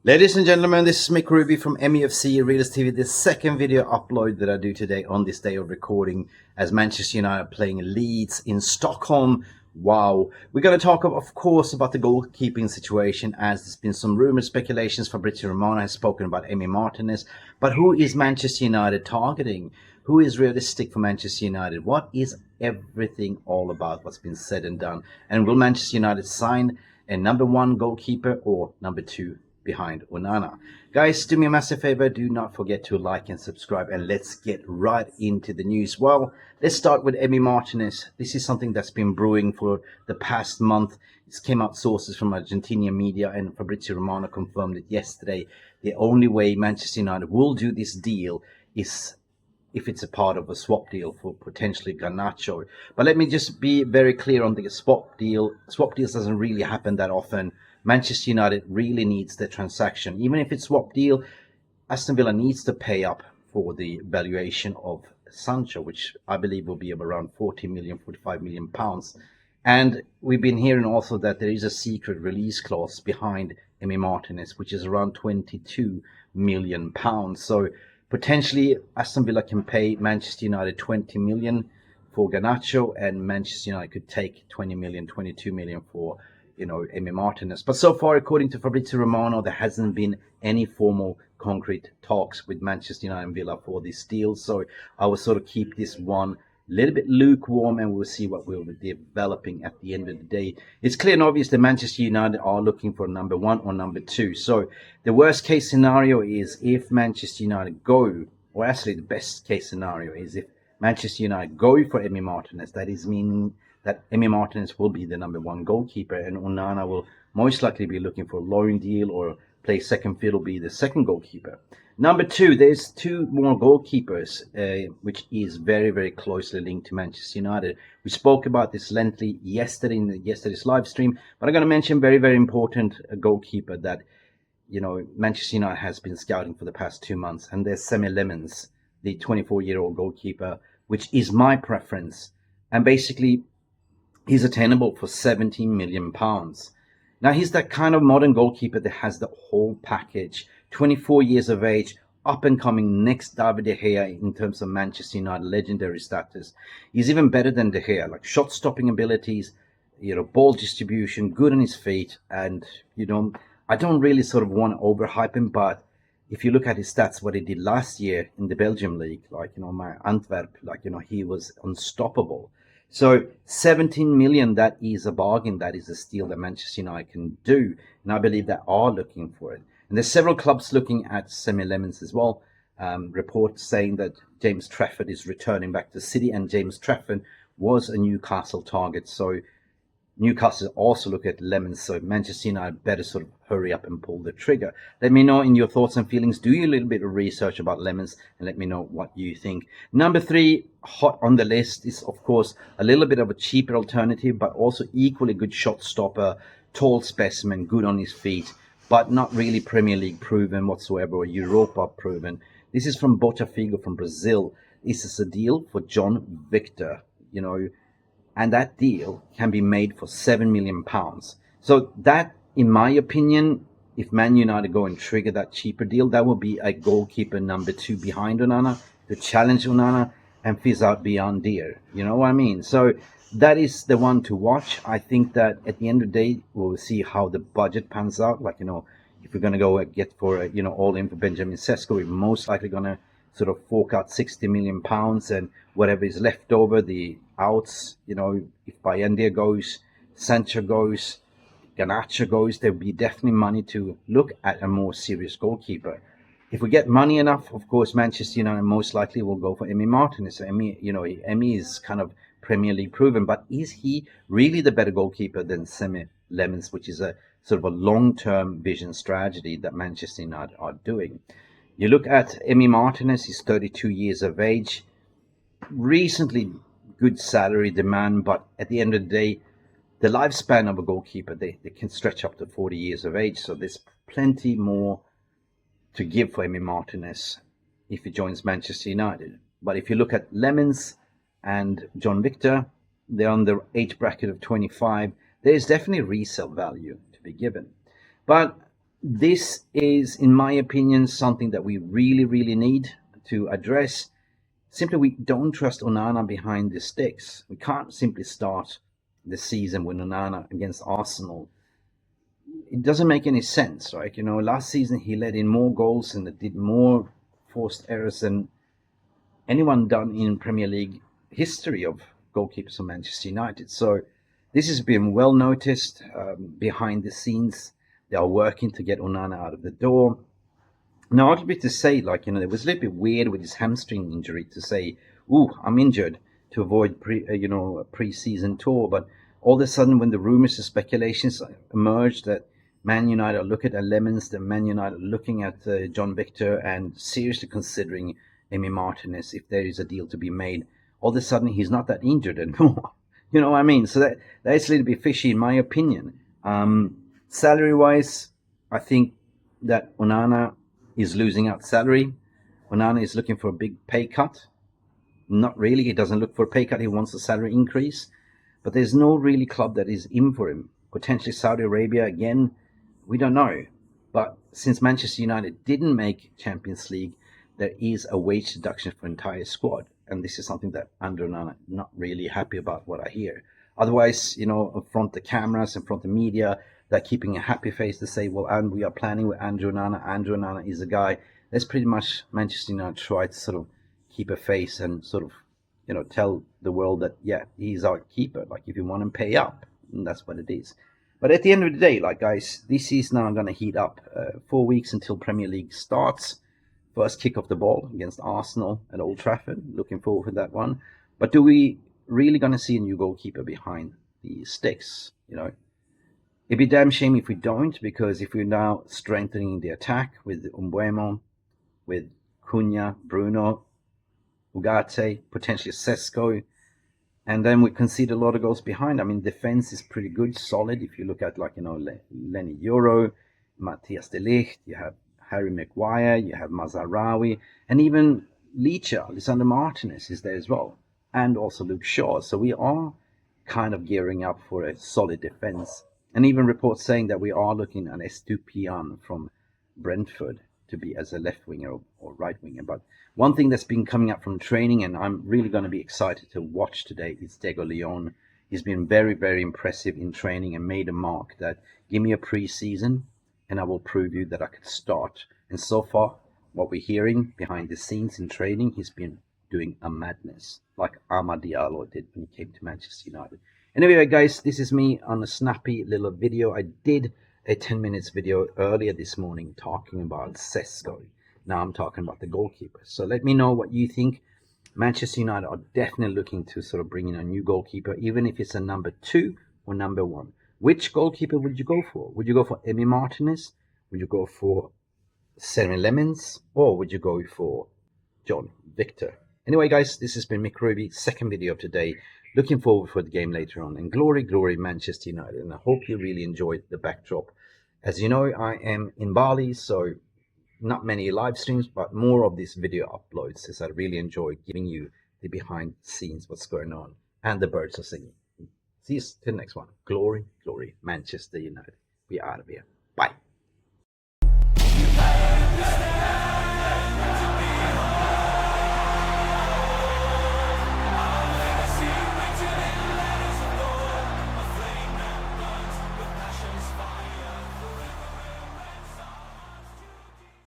Ladies and gentlemen, this is Mick Ruby from MUFC Readers TV, the second video upload that I do today on this day of recording as Manchester United are playing Leeds in Stockholm. Wow. We're going to talk, of course, about the goalkeeping situation, as there's been some rumors, speculations. Fabrizio Romano has spoken about Emi Martinez. But who is Manchester United targeting? Who is realistic for Manchester United? What is everything all about, what's been said and done? And will Manchester United sign a number one goalkeeper or number two behind Onana? Guys, do me a massive favor, do not forget to like and subscribe, and let's get right into the news. Well, let's start with Emi Martinez. This is something that's been brewing for the past month. It came out sources from Argentinian media, and Fabrizio Romano confirmed it yesterday. The only way Manchester United will do this deal is if it's a part of a swap deal for potentially Garnacho. But let me just be very clear on the swap deal. Swap deals doesn't really happen that often. Manchester United really needs the transaction. Even if it's swap deal, Aston Villa needs to pay up for the valuation of Sancho, which I believe will be of around 45 million pounds. And we've been hearing also that there is a secret release clause behind Emi Martinez, which is around 22 million pounds. So potentially Aston Villa can pay Manchester United 20 million for Garnacho, and Manchester United could take 20 million, 22 million for Emi Martinez. But so far, according to Fabrizio Romano, there hasn't been any formal concrete talks with Manchester United and Villa for this deal. So I will sort of keep this one a little bit lukewarm, and we'll see what we'll be developing at the end of the day. It's clear and obvious that Manchester United are looking for number one or number two. So the worst case scenario is if Manchester United go, or actually the best case scenario is if Manchester United go for Emi Martinez. That is meaning that Emi Martinez will be the number one goalkeeper, and Onana will most likely be looking for a loan deal or play second fiddle, be the second goalkeeper. Number two, there's two more goalkeepers, which is very, very closely linked to Manchester United. We spoke about this lengthily yesterday in yesterday's live stream, but I'm going to mention very, very important goalkeeper that Manchester United has been scouting for the past 2 months, and there's Senne Lammens, the 24-year-old goalkeeper, which is my preference, and basically he's attainable for 17 million pounds. Now, he's that kind of modern goalkeeper that has the whole package. 24 years of age, up and coming next David De Gea in terms of Manchester United legendary status. He's even better than De Gea, like shot stopping abilities, ball distribution, good on his feet. And, I don't really sort of want to overhype him, but if you look at his stats, what he did last year in the Belgian league, my Antwerp, he was unstoppable. So 17 million, that is a bargain. That is a steal that Manchester United can do. And I believe they are looking for it. And there's several clubs looking at Senne Lammens as well. Reports saying that James Trafford is returning back to City, and James Trafford was a Newcastle target. So Newcastle also look at Lammens. So Manchester United better sort of hurry up and pull the trigger. Let me know in your thoughts and feelings. Do a little bit of research about Lammens and let me know what you think. Number three, hot on the list, is of course a little bit of a cheaper alternative, but also equally good shot stopper, tall specimen, good on his feet, but not really Premier League proven whatsoever or Europa proven. This is from Botafogo from Brazil. This is a deal for John Victor, and that deal can be made for 7 million pounds. So that, in my opinion, if Man United go and trigger that cheaper deal, that will be a goalkeeper number two behind Onana to challenge Onana and fizz out beyond dear. You know what I mean? So that is the one to watch. I think that at the end of the day, we'll see how the budget pans out. If we're going to go get for, all in for Benjamin Sesko, we're most likely going to sort of fork out 60 million pounds, and whatever is left over, the outs, if Bayendia goes, Sancho goes, Garnacho goes, there'll be definitely money to look at a more serious goalkeeper. If we get money enough, of course, Manchester United most likely will go for Emi Martinez. Emi is kind of Premier League proven, but is he really the better goalkeeper than Senne Lammens, which is a sort of a long-term vision strategy that Manchester United are doing? You look at Emi Martinez, he's 32 years of age, recently good salary demand, but at the end of the day, the lifespan of a goalkeeper, they can stretch up to 40 years of age. So there's plenty more to give for Emi Martinez if he joins Manchester United. But if you look at Lammens and John Victor, they're on the age bracket of 25. There is definitely resale value to be given. But This is, in my opinion, something that we really, really need to address. Simply, we don't trust Onana behind the sticks. We can't simply start the season with Onana against Arsenal. It doesn't make any sense, right? You know, last season he let in more goals and did more forced errors than anyone done in Premier League history of goalkeepers of Manchester United. So this has been well noticed behind the scenes. They are working to get Onana out of the door. Now, I'd be to say, like, you know, it was a little bit weird with his hamstring injury to say, "Ooh, I'm injured," to avoid a pre-season tour. But all of a sudden, when the rumors and speculations emerged that Man United are looking at Lammens, that Man United are looking at John Victor and seriously considering Emi Martinez if there is a deal to be made, all of a sudden he's not that injured anymore. You know what I mean? So that's a little bit fishy in my opinion. Salary-wise, I think that Onana is losing out salary. Onana is looking for a big pay cut. Not really. He doesn't look for a pay cut. He wants a salary increase. But there's no really club that is in for him. Potentially Saudi Arabia again. We don't know. But since Manchester United didn't make Champions League, there is a wage deduction for the entire squad. And this is something that under Onana not really happy about what I hear. Otherwise, you know, in front of the cameras, in front of the media, they're keeping a happy face to say, well, and we are planning with Andrew Onana. Andrew Onana is a guy. That's pretty much Manchester United try to sort of keep a face and sort of, you know, tell the world that, yeah, he's our keeper. Like, if you want him, pay up. And that's what it is. But at the end of the day, like, guys, this is now going to heat up. 4 weeks until Premier League starts. First kick off the ball against Arsenal at Old Trafford. Looking forward to that one. But do we really going to see a new goalkeeper behind the sticks? You know, it'd be a damn shame if we don't, because if we're now strengthening the attack with Umbuemo, with Cunha, Bruno, Ugarte, potentially Sesko, and then we concede a lot of goals behind. I mean, defense is pretty good, solid. If you look at, like, you know, Lenny Euro, Matthias de Ligt, you have Harry Maguire, you have Mazarawi, and even Licha, Lisandro Martinez is there as well, and also Luke Shaw. So we are kind of gearing up for a solid defense. And even reports saying that we are looking at Estupiñán from Brentford to be as a left winger or right winger. But one thing that's been coming up from training, and I'm really going to be excited to watch today, is Diego Leon. He's been very, very impressive in training and made a mark that give me a pre-season and I will prove you that I could start. And so far, what we're hearing behind the scenes in training, he's been doing a madness, like Amad Diallo did when he came to Manchester United. Anyway, guys, this is me on a snappy little video. I did a 10 minutes video earlier this morning talking about Sesko. Now I'm talking about the goalkeeper. So let me know what you think. Manchester United are definitely looking to sort of bring in a new goalkeeper, even if it's a number 2 or number 1. Which goalkeeper would you go for? Would you go for Emi Martinez? Would you go for Senne Lammens? Or would you go for John Victor? Anyway, guys, this has been Mick Ruby, second video of today. Looking forward for the game later on. And glory, glory, Manchester United. And I hope you really enjoyed the backdrop. As you know, I am in Bali, so not many live streams, but more of these video uploads, as I really enjoy giving you the behind the scenes, what's going on, and the birds are singing. See you to the next one. Glory, glory, Manchester United. We are out of here. Bye.